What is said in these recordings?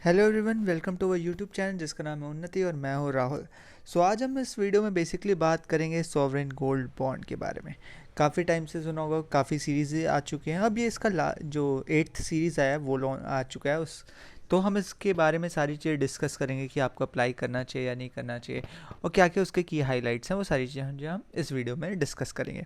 Hello everyone, welcome to our YouTube channel जिसका नाम है उन्नति और मैं हूँ राहुल। आज हम इस वीडियो में बेसिकली बात करेंगे सॉवरेन गोल्ड बॉन्ड के बारे में। काफ़ी टाइम से सुना होगा, काफ़ी सीरीज़ आ चुके हैं। अब ये इसका जो 8th सीरीज़ आया है वो आ चुका है उस तो हम इसके बारे में सारी चीज़ें डिस्कस करेंगे कि आपको अप्लाई करना चाहिए या नहीं करना चाहिए, और क्या क्या उसके की हाइलाइट्स हैं, वो सारी चीज़ें जो हम इस वीडियो में डिस्कस करेंगे।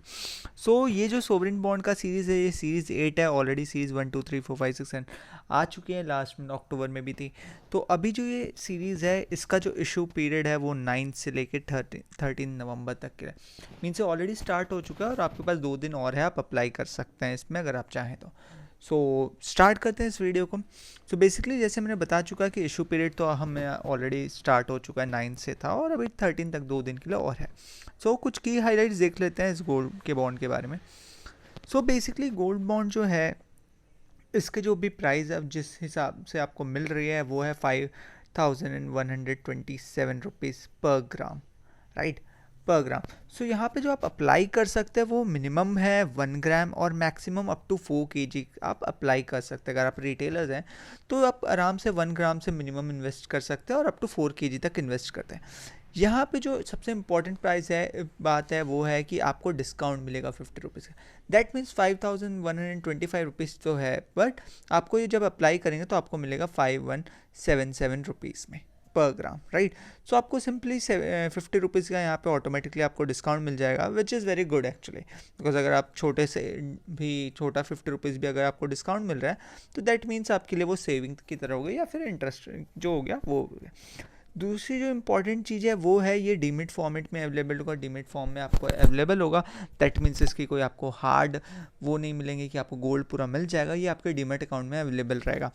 ये जो सोवरेन बॉन्ड का सीरीज़ है, ये सीरीज़ 8 है। ऑलरेडी सीरीज़ 1 2 3 4 5 6 7 आ चुकी हैं, लास्ट में अक्टूबर में भी थी। तो अभी जो ये सीरीज़ है, इसका जो इशू पीरियड है वो 9 से लेकर 13 नवंबर तक के मीन से ऑलरेडी स्टार्ट हो चुका है, और आपके पास 2 दिन और है, आप अप्लाई कर सकते हैं इसमें अगर आप चाहें तो। स्टार्ट करते हैं इस वीडियो को। बेसिकली जैसे मैंने बता चुका कि इशू पीरियड तो हमें ऑलरेडी स्टार्ट हो चुका है, 9 से था, और अभी 13 तक 2 दिन के लिए और है। कुछ की हाईलाइट्स देख लेते हैं इस गोल्ड के बॉन्ड के बारे में। बेसिकली गोल्ड बॉन्ड जो है, इसके जो भी प्राइस अब जिस हिसाब से आपको मिल रही है वो है 5127 रुपीज़ पर ग्राम, राइट, पर ग्राम। यहाँ पे जो आप अप्लाई कर सकते हैं वो मिनिमम है 1 ग्राम और मैक्सिमम अप टू 4 kg आप अप्लाई कर सकते हैं। अगर आप रिटेलर्स हैं तो आप आराम से 1 ग्राम से मिनिमम इन्वेस्ट कर सकते हैं और अप टू 4 kg तक इन्वेस्ट करते हैं। यहाँ पे जो सबसे इम्पॉर्टेंट प्राइस है बात है वो है कि आपको डिस्काउंट मिलेगा 50 रुपीज़ का। दैट मीन्स 5125 तो है, बट आपको ये जब अप्लाई करेंगे तो आपको मिलेगा 5177 रुपीज़ में पर ग्राम, राइट। आपको सिंपली 50 रुपीज़ का यहाँ पे ऑटोमेटिकली आपको डिस्काउंट मिल जाएगा, which is very good actually. Because अगर आप छोटे से भी छोटा 50 रुपीज़ भी अगर आपको डिस्काउंट मिल रहा है तो दैट मीन्स आपके लिए वो सेविंग की तरह हो गई, या फिर इंटरेस्ट जो हो गया वो हो गया। दूसरी जो इम्पॉर्टेंट चीज़ है वो है ये डीमिट फॉर्मेट में अवेलेबल होगा, डीमिट फॉर्म में आपको अवेलेबल होगा। दैट मीन्स इसकी कोई आपको हार्ड वो नहीं मिलेंगे कि आपको गोल्ड पूरा मिल जाएगा, ये आपके डीमेट अकाउंट में अवेलेबल रहेगा।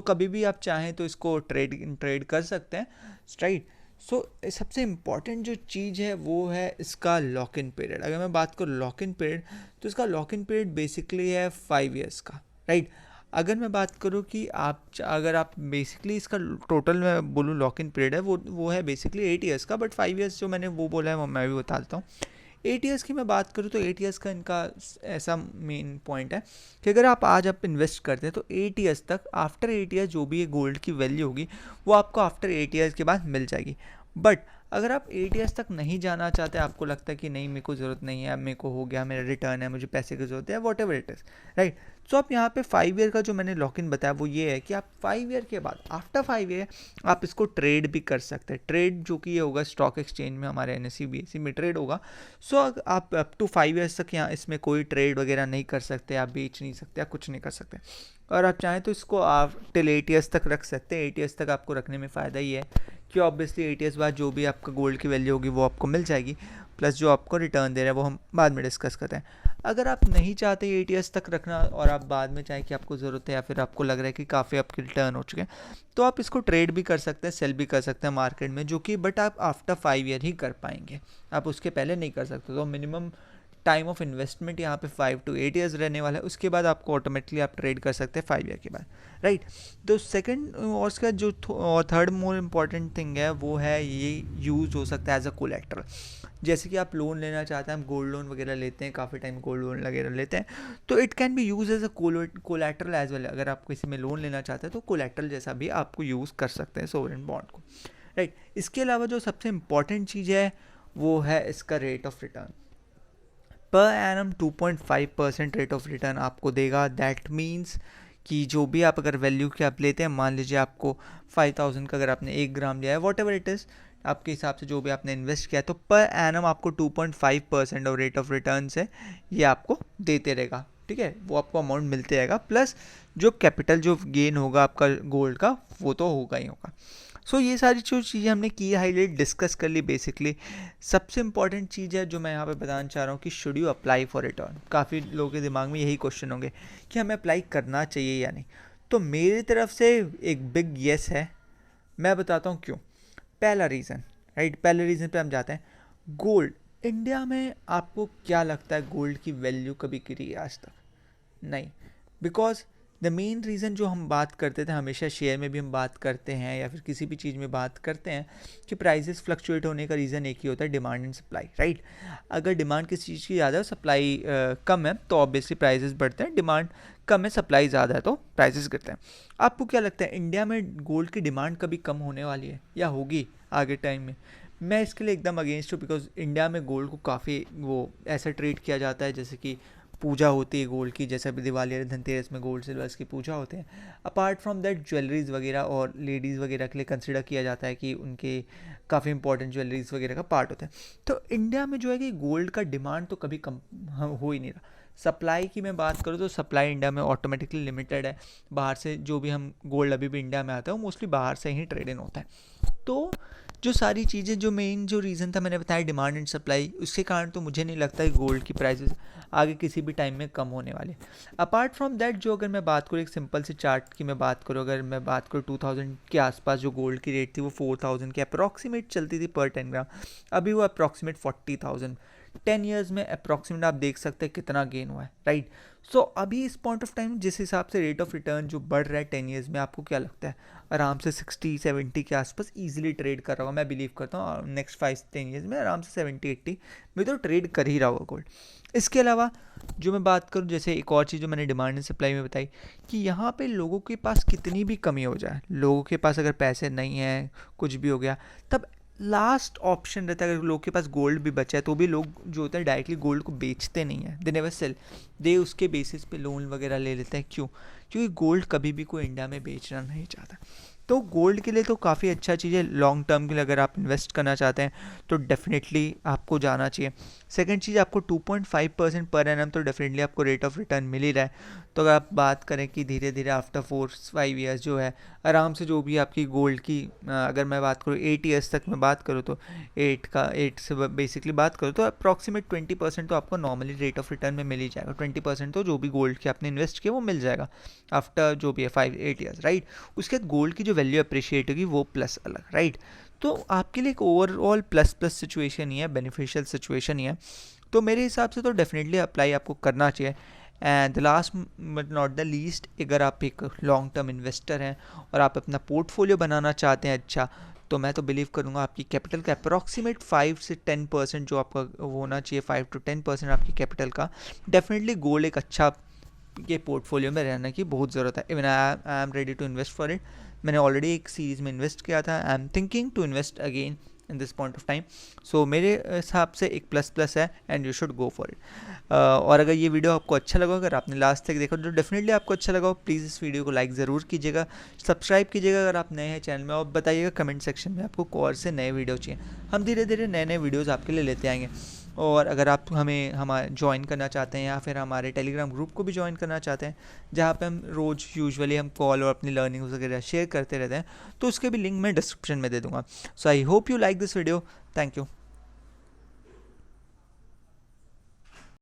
कभी भी आप चाहें तो इसको ट्रेड कर सकते हैं, राइट। सबसे इम्पॉर्टेंट जो चीज़ है वो है इसका लॉक इन पीरियड। अगर मैं बात करूँ लॉक इन पीरियड, तो इसका लॉक इन पीरियड बेसिकली है 5 ईयर्स का, राइट। अगर मैं बात करूँ कि अगर आप बेसिकली इसका टोटल मैं बोलूँ लॉक इन पीरियड है वो है बेसिकली 8 ईयर्स का, बट 5 ईयर्स जो मैंने वो बोला है वो मैं भी बता देता हूँ। 8 ईयर्स की मैं बात करूँ तो 8 ईयर्स का इनका ऐसा मेन पॉइंट है कि अगर आप इन्वेस्ट करते हैं तो 8 ईयर्स तक, आफ्टर 8 ईयर्स जो भी ये गोल्ड की वैल्यू होगी वो आपको आफ्टर 8 ईयर्स के बाद मिल जाएगी। बट अगर आप 8 ईयर्स तक नहीं जाना चाहते, आपको लगता है कि नहीं मेरे को ज़रूरत नहीं है, मेरे को हो गया, मेरा रिटर्न है, मुझे पैसे की ज़रूरत है, what ever it is, right. आप यहाँ पे 5 ईयर का जो मैंने लॉक इन बताया वो ये है कि आप 5 ईयर के बाद, आफ्टर 5 ईयर आप इसको ट्रेड भी कर सकते हैं। ट्रेड जो कि ये होगा स्टॉक एक्सचेंज में, हमारे NSE BSE में ट्रेड होगा। आप अप टू 5 ईयर्स तक यहाँ इसमें कोई ट्रेड वगैरह नहीं कर सकते, आप बेच नहीं सकते, आप कुछ नहीं कर सकते। और आप चाहें तो इसको आप टिल 8 ईयर्स तक रख सकते हैं। 8 ईयर्स तक आपको रखने में फ़ायदा ही है कि ऑब्वियसली 8 ईयर्स बाद जो भी आपका गोल्ड की वैल्यू होगी वो आपको मिल जाएगी, प्लस जो आपको रिटर्न दे रहा है वो हम बाद में डिस्कस करते हैं। अगर आप नहीं चाहते 8 ईयर्स तक रखना और आप बाद में चाहें कि आपको ज़रूरत है या फिर आपको लग रहा है कि काफ़ी आपके रिटर्न हो चुके हैं, तो आप इसको ट्रेड भी कर सकते हैं, सेल भी कर सकते हैं मार्केट में, जो कि बट आप आफ्टर 5 ईयर ही कर पाएंगे, आप उसके पहले नहीं कर सकते। तो मिनिमम टाइम ऑफ इन्वेस्टमेंट यहाँ पे 5 to 8 ईयर्स रहने वाला है। उसके बाद आपको ऑटोमेटिकली आप ट्रेड कर सकते हैं 5 ईयर के बाद, राइट। तो सेकंड और उसका जो थर्ड मोर इम्पॉर्टेंट थिंग है वो है ये यूज़ हो सकता है एज अ कोलेट्रल। जैसे कि आप लोन लेना चाहते हैं, हम गोल्ड लोन वगैरह लेते हैं, काफ़ी टाइम गोल्ड लोन वगैरह लेते हैं, तो it can be use as a collateral as well. अगर आप किसी में लोन लेना चाहते हैं तो कोलेट्रल जैसा भी आपको यूज़ कर सकते हैं सोवरेन बॉन्ड को, राइट। इसके अलावा जो सबसे इम्पॉर्टेंट चीज़ है वो है इसका rate of return. Per annum 2.5% rate of return आपको देगा। दैट मीन्स कि जो भी आप अगर वैल्यू के आप लेते हैं, मान लीजिए आपको 5000 का अगर आपने 1 ग्राम लिया है, वॉट एवर इट इज़, आपके हिसाब से जो भी आपने इन्वेस्ट किया है, तो पर एनम आपको 2.5% और रेट ऑफ रिटर्न से ये आपको देते रहेगा, ठीक है। वो आपको अमाउंट मिलते रहेगा, प्लस जो कैपिटल जो गेन होगा आपका गोल्ड का वो तो होगा ही होगा। ये सारी जो चीज़ें हमने की हाईलाइट डिस्कस कर ली। बेसिकली सबसे इंपॉर्टेंट चीज़ है जो मैं यहाँ पे बताना चाह रहा हूँ कि should you apply for return. काफ़ी लोगों के दिमाग में यही क्वेश्चन होंगे कि हमें अप्लाई करना चाहिए या नहीं। तो मेरी तरफ से एक बिग येस है। मैं बताता हूँ क्यों। पहला रीज़न, राइट, पहले रीज़न पे हम जाते हैं। गोल्ड इंडिया में आपको क्या लगता है गोल्ड की वैल्यू कभी गिरी है आज तक? नहीं। बिकॉज द मेन रीज़न जो हम बात करते थे, हमेशा शेयर में भी हम बात करते हैं या फिर किसी भी चीज़ में बात करते हैं कि प्राइसेस फ्लक्चुएट होने का रीज़न एक ही होता है, डिमांड एंड सप्लाई, राइट। अगर डिमांड किसी चीज़ की ज़्यादा है, सप्लाई कम है, तो ऑब्वियसली प्राइसेस बढ़ते हैं। डिमांड कम है, सप्लाई ज़्यादा है तो प्राइसेस गिरते हैं। आपको क्या लगता है इंडिया में गोल्ड की डिमांड कभी कम होने वाली है या होगी आगे टाइम में? मैं इसके लिए एकदम अगेंस्ट हूँ, बिकॉज इंडिया में गोल्ड को काफ़ी वो ऐसा ट्रीट किया जाता है जैसे कि पूजा होती है गोल्ड की, जैसे अभी दिवाली और धनतेरस में गोल्ड सिल्वर्स की पूजा होते हैं। अपार्ट फ्रॉम दैट ज्वेलरीज वगैरह और लेडीज़ वगैरह के लिए कंसिडर किया जाता है कि उनके काफ़ी इंपॉर्टेंट ज्वेलरीज वगैरह का पार्ट होता है। तो इंडिया में जो है कि गोल्ड का डिमांड तो कभी कम हो ही नहीं रहा। सप्लाई की मैं बात करूँ तो सप्लाई इंडिया में ऑटोमेटिकली लिमिटेड है। बाहर से जो भी हम गोल्ड अभी भी इंडिया में आता है वो मोस्टली बाहर से ही ट्रेड इन होता है। तो जो सारी चीज़ें, जो मेन जो रीज़न था मैंने बताया डिमांड एंड सप्लाई, उसके कारण तो मुझे नहीं लगता कि गोल्ड की प्राइसेस आगे किसी भी टाइम में कम होने वाले। अपार्ट फ्रॉम दैट, जो अगर मैं बात करूँ एक सिंपल सी चार्ट की मैं बात करूँ, अगर मैं बात करूँ 2000 के आसपास जो गोल्ड की रेट थी वो 4000 के अप्रॉक्सीमेट चलती थी पर 10 ग्राम। अभी वो अप्रॉक्सीमेट 40,000। 10 ईयर्स में अप्रॉक्सीमेट आप देख सकते हैं कितना गेन हुआ है, राइट। सो अभी इस पॉइंट ऑफ टाइम जिस हिसाब से रेट ऑफ रिटर्न जो बढ़ रहा है 10 ईयर्स में, आपको क्या लगता है आराम से 60-70 के आसपास ईजिली ट्रेड कर रहा होगा? मैं बिलीव करता हूँ नेक्स्ट 5-10 ईयर्स में आराम से 70-80 में तो ट्रेड कर ही रहा होगा गोल्ड। इसके अलावा जो मैं बात करूँ, जैसे एक और चीज़ जो मैंने डिमांड एंड सप्लाई में बताई कि यहाँ पे लोगों के पास कितनी भी कमी हो जाए, लोगों के पास अगर पैसे नहीं हैं, कुछ भी हो गया, तब लास्ट ऑप्शन रहता है, अगर लोग के पास गोल्ड भी बचा है तो भी लोग जो होता है डायरेक्टली गोल्ड को बेचते नहीं है, दे नेवर सेल, दे उसके बेसिस पे लोन वगैरह ले लेते हैं। क्यों? क्योंकि गोल्ड कभी भी कोई इंडिया में बेचना नहीं चाहता। तो गोल्ड के लिए तो काफ़ी अच्छा चीज़ है लॉन्ग टर्म के लिए, अगर आप इन्वेस्ट करना चाहते हैं तो डेफिनेटली आपको जाना चाहिए। सेकंड चीज़, आपको 2.5% पर एनम तो डेफिनेटली आपको रेट ऑफ रिटर्न मिल ही रहा है। तो अगर आप बात करें कि धीरे धीरे आफ्टर 4-5 ईयर्स जो है आराम से जो भी आपकी गोल्ड की, अगर मैं बात करूँ 8 ईयर्स तक मैं बात करूँ तो 8 से बेसिकली बात करूँ तो अप्रॉक्सीमेट 20% तो आपको नॉर्मली रेट ऑफ रिटर्न में मिल ही जाएगा। 20% तो जो भी गोल्ड के आपने इन्वेस्ट किया वो मिल जाएगा आफ्टर जो भी है 5-8 ईयर्स, राइट। उसके बाद गोल्ड की जो वैल्यू अप्रिशिएट होगी वो प्लस अलग, राइट। तो आपके लिए एक ओवरऑल प्लस प्लस सिचुएशन ही है, बेनिफिशियल सिचुएशन ही है। तो मेरे हिसाब से तो डेफिनेटली अप्लाई आपको करना चाहिए। And the last but not the least, अगर आप एक लॉन्ग टर्म इन्वेस्टर हैं और आप अपना पोर्टफोलियो बनाना चाहते हैं अच्छा, तो मैं तो बिलीव करूँगा आपकी कैपिटल का अप्रॉक्सीमेट 5 से 10% जो आपका होना चाहिए, 5 to 10% आपकी कैपिटल का, डेफिनेटली गोल्ड एक अच्छा ये पोर्टफोलियो में रहने की बहुत ज़रूरत है। Even I am ready to invest for it. मैंने ऑलरेडी एक सीरीज़ में इन्वेस्ट किया था, I am thinking to invest again in this point of time. So मेरे हिसाब से एक प्लस प्लस है and you should go for it. और अगर ये वीडियो आपको अच्छा लगा, अगर आपने लास्ट तक देखा तो डेफिनेटली आपको अच्छा लगा, प्लीज़ इस वीडियो को लाइक ज़रूर कीजिएगा, सब्सक्राइब कीजिएगा अगर आप नए हैं चैनल में, और बताइएगा कमेंट सेक्शन में आपको कौन से नए वीडियो चाहिए। हम धीरे धीरे नए नए वीडियोज़ आपके लिए लेते आएंगे। और अगर आप हमारे ज्वाइन करना चाहते हैं या फिर हमारे टेलीग्राम ग्रुप को भी ज्वाइन करना चाहते हैं जहाँ पे हम रोज़ यूजुअली हम कॉल और अपनी लर्निंग वगैरह शेयर करते रहते हैं, तो उसके भी लिंक मैं डिस्क्रिप्शन में दे दूँगा। So I hope you like this video. Thank you.